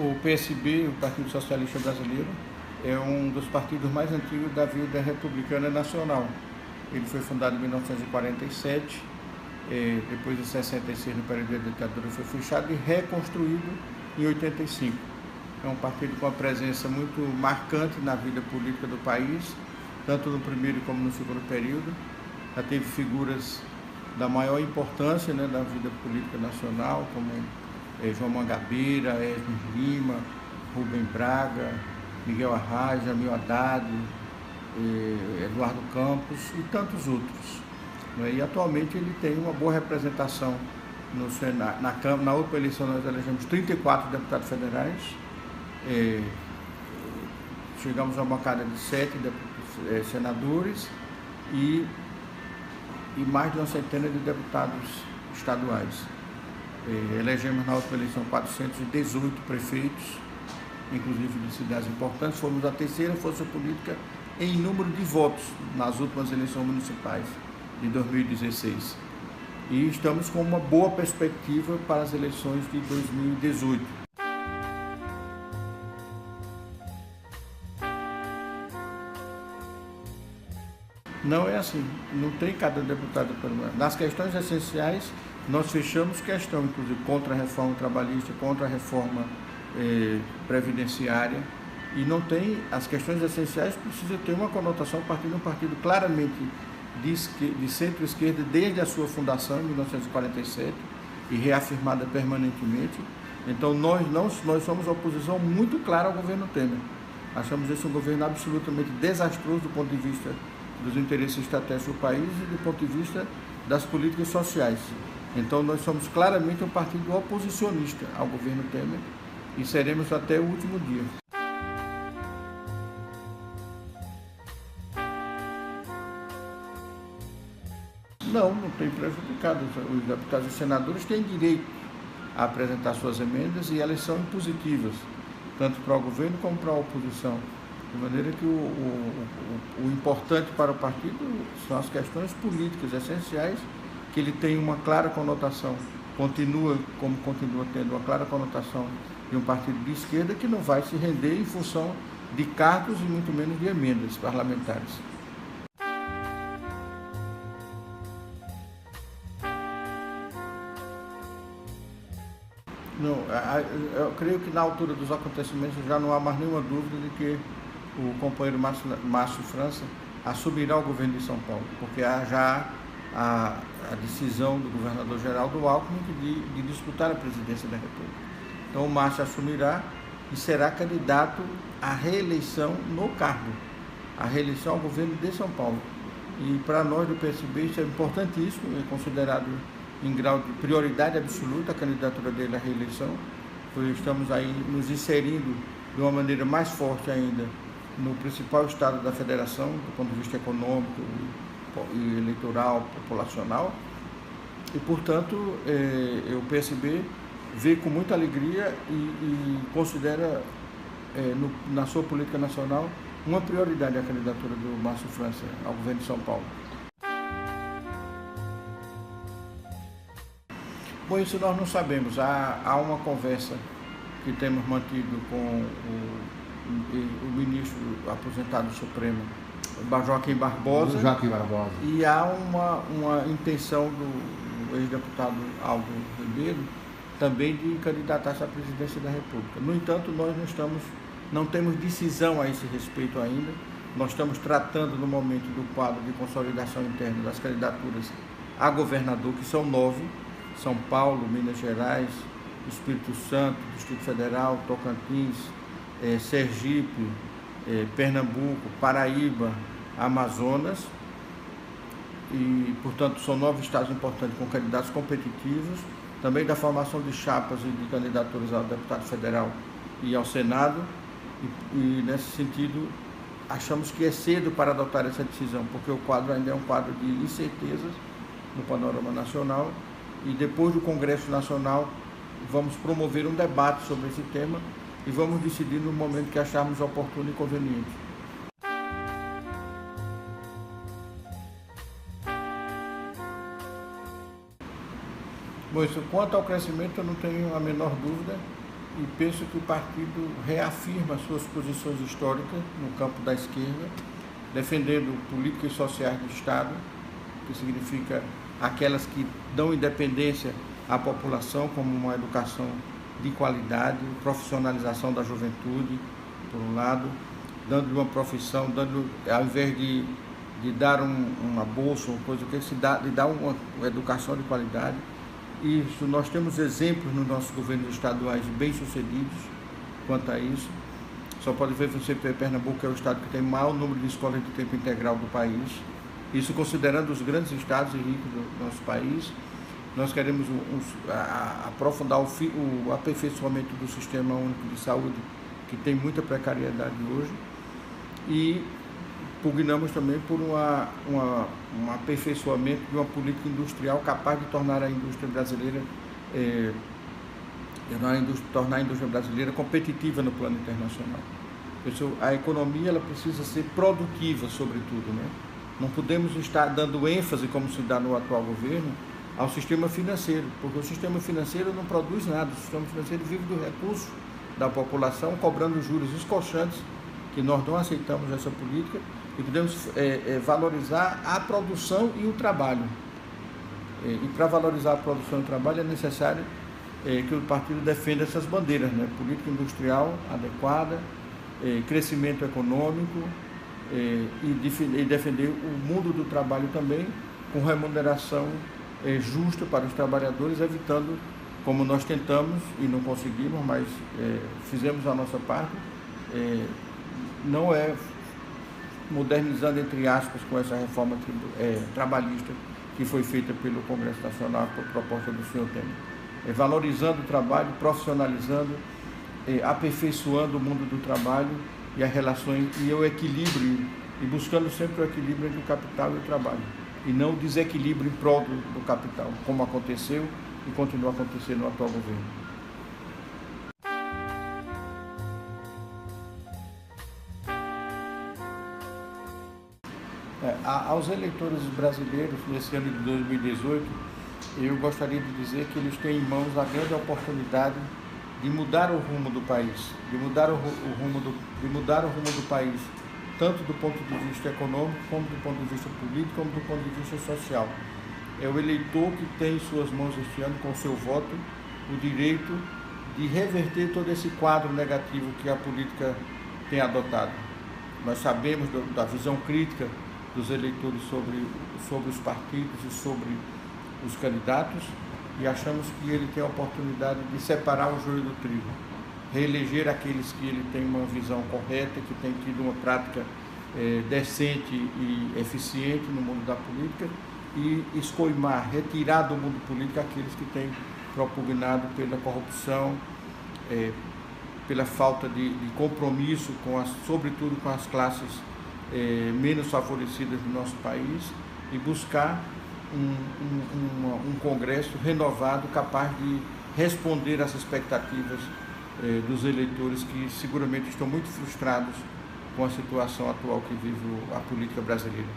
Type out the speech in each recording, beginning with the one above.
O PSB, o Partido Socialista Brasileiro, é um dos partidos mais antigos da vida republicana nacional. Ele foi fundado em 1947, depois de 66, no período da ditadura, foi fechado e reconstruído em 85. É um partido com uma presença muito marcante na vida política do país, tanto no primeiro como no segundo período. Já teve figuras da maior importância, né, da vida política nacional, como João Mangabeira, Esmer Lima, Rubem Braga, Miguel Arraes, Jamil Haddad, Eduardo Campos e tantos outros. E atualmente ele tem uma boa representação no Senado. Na última eleição nós elegemos 34 deputados federais, chegamos a uma bancada de 7 senadores e mais de uma centena de deputados estaduais. Elegemos na última eleição 418 prefeitos, inclusive de cidades importantes. Fomos a terceira força política em número de votos nas últimas eleições municipais de 2016. E estamos com uma boa perspectiva para as eleições de 2018. Não é assim, não tem cada deputado permanente. Nas questões essenciais, nós fechamos questão, inclusive, contra a reforma trabalhista, contra a reforma previdenciária, e não tem, as questões essenciais precisam ter uma conotação a partir de um partido claramente de centro-esquerda desde a sua fundação, em 1947, e reafirmada permanentemente. Então, nós somos uma oposição muito clara ao governo Temer. Achamos esse um governo absolutamente desastroso do ponto de vista dos interesses estratégicos do país e do ponto de vista das políticas sociais. Então, nós somos claramente um partido oposicionista ao governo Temer e seremos até o último dia. Não tem prejudicado. Os deputados e senadores têm direito a apresentar suas emendas e elas são impositivas, tanto para o governo como para a oposição. De maneira que o importante para o partido são as questões políticas essenciais, que ele tem uma clara conotação, continua tendo uma clara conotação de um partido de esquerda que não vai se render em função de cargos e muito menos de emendas parlamentares. Não, eu creio que na altura dos acontecimentos já não há mais nenhuma dúvida de que o companheiro Márcio França assumirá o governo de São Paulo, porque há já a decisão do governador Geraldo Alckmin de disputar a presidência da República. Então o Márcio assumirá e será candidato à reeleição no cargo, à reeleição ao governo de São Paulo. E para nós do PSB isso é importantíssimo, é considerado em grau de prioridade absoluta a candidatura dele à reeleição, pois estamos aí nos inserindo de uma maneira mais forte ainda no principal estado da federação, do ponto de vista econômico e eleitoral, populacional, e, portanto, o PSB vê com muita alegria e considera, na sua política nacional, uma prioridade a candidatura do Márcio França ao governo de São Paulo. Bom, isso nós não sabemos. Há uma conversa que temos mantido com o ministro aposentado Supremo, Joaquim Barbosa. E há uma intenção do ex-deputado Aldo Ribeiro também de candidatar-se à presidência da República. No entanto, nós não temos decisão a esse respeito ainda. Nós estamos tratando no momento do quadro de consolidação interna das candidaturas a governador, que são 9, São Paulo, Minas Gerais, Espírito Santo, Distrito Federal, Tocantins, Sergipe, Pernambuco, Paraíba, Amazonas, e, portanto, são 9 estados importantes com candidatos competitivos, também da formação de chapas e de candidaturas ao deputado federal e ao Senado, e nesse sentido, achamos que é cedo para adotar essa decisão, porque o quadro ainda é um quadro de incertezas no panorama nacional, e depois do Congresso Nacional vamos promover um debate sobre esse tema e vamos decidir no momento que acharmos oportuno e conveniente. Bom, quanto ao crescimento, eu não tenho a menor dúvida. e penso que o partido reafirma suas posições históricas no campo da esquerda, defendendo políticas sociais do Estado, que significa aquelas que dão independência à população, como uma educação de qualidade, profissionalização da juventude, por um lado, dando uma profissão, ao invés de dar uma bolsa, uma coisa que se dá, de dar uma educação de qualidade. Isso, nós temos exemplos nos nossos governos estaduais bem-sucedidos quanto a isso. Só pode ver você que Pernambuco é o estado que tem o maior número de escolas de tempo integral do país. Isso considerando os grandes estados e ricos do nosso país. Nós queremos aprofundar o aperfeiçoamento do Sistema Único de Saúde, que tem muita precariedade hoje. E pugnamos também por um aperfeiçoamento de uma política industrial capaz de tornar a indústria brasileira tornar a indústria brasileira competitiva no plano internacional. A economia ela precisa ser produtiva, sobretudo, né? Não podemos estar dando ênfase, como se dá no atual governo, ao sistema financeiro, porque o sistema financeiro não produz nada, o sistema financeiro vive do recurso da população, cobrando juros escorchantes, que nós não aceitamos essa política, e podemos valorizar a produção e o trabalho. E para valorizar a produção e o trabalho é necessário que o partido defenda essas bandeiras, né? Política industrial adequada, crescimento econômico e defender o mundo do trabalho também com remuneração justa para os trabalhadores, evitando, como nós tentamos e não conseguimos, mas fizemos a nossa parte, não é modernizando, entre aspas, com essa reforma trabalhista que foi feita pelo Congresso Nacional por proposta do senhor Temer. Valorizando o trabalho, profissionalizando, aperfeiçoando o mundo do trabalho e as relações e o equilíbrio, e buscando sempre o equilíbrio entre o capital e o trabalho, e não o desequilíbrio em prol do capital, como aconteceu e continua acontecendo no atual governo. Aos eleitores brasileiros, nesse ano de 2018, eu gostaria de dizer que eles têm em mãos a grande oportunidade de mudar o rumo do país, de mudar o rumo do país, tanto do ponto de vista econômico, como do ponto de vista político, como do ponto de vista social. É o eleitor que tem em suas mãos este ano, com seu voto, o direito de reverter todo esse quadro negativo que a política tem adotado. Nós sabemos da visão crítica dos eleitores sobre os partidos e sobre os candidatos, e achamos que ele tem a oportunidade de separar o joio do trigo, reeleger aqueles que ele tem uma visão correta, que tem tido uma prática decente e eficiente no mundo da política, e escoimar, retirar do mundo político aqueles que têm propugnado pela corrupção, pela falta de compromisso, sobretudo com as classes menos favorecidas do nosso país, e buscar um Congresso renovado, capaz de responder às expectativas dos eleitores que seguramente estão muito frustrados com a situação atual que vive a política brasileira.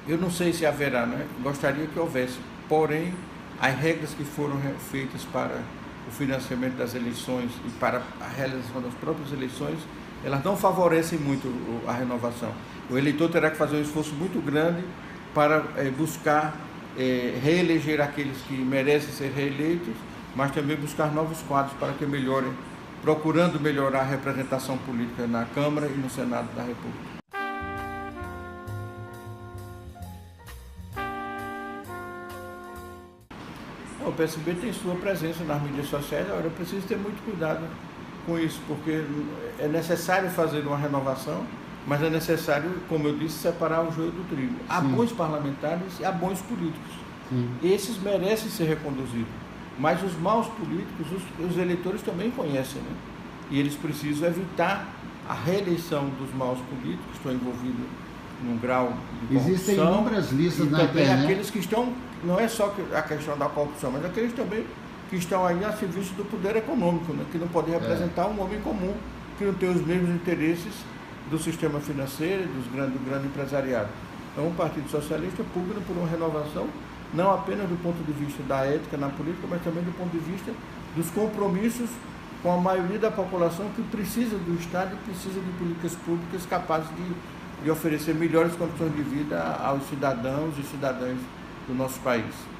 Eu não sei se haverá, né? Gostaria que houvesse, porém, as regras que foram feitas para o financiamento das eleições e para a realização das próprias eleições, elas não favorecem muito a renovação. O eleitor terá que fazer um esforço muito grande para buscar reeleger aqueles que merecem ser reeleitos, mas também buscar novos quadros para que melhorem, procurando melhorar a representação política na Câmara e no Senado da República. O PSB tem sua presença nas mídias sociais, agora eu preciso ter muito cuidado com isso, porque é necessário fazer uma renovação, mas é necessário, como eu disse, separar o joio do trigo. Há bons parlamentares e há bons políticos. Sim. Esses merecem ser reconduzidos, mas os maus políticos, os eleitores também conhecem, né? E eles precisam evitar a reeleição dos maus políticos que estão envolvidos num grau de corrupção. Existem inúmeras listas na internet. E também aqueles que estão, não é só a questão da corrupção, mas aqueles também que estão aí a serviço do poder econômico, né? Que não podem representar um homem comum, que não tem os mesmos interesses do sistema financeiro, do grande empresariado. Então, o Partido Socialista pugna por uma renovação, não apenas do ponto de vista da ética na política, mas também do ponto de vista dos compromissos com a maioria da população que precisa do Estado e precisa de políticas públicas capazes de oferecer melhores condições de vida aos cidadãos e cidadãs do nosso país.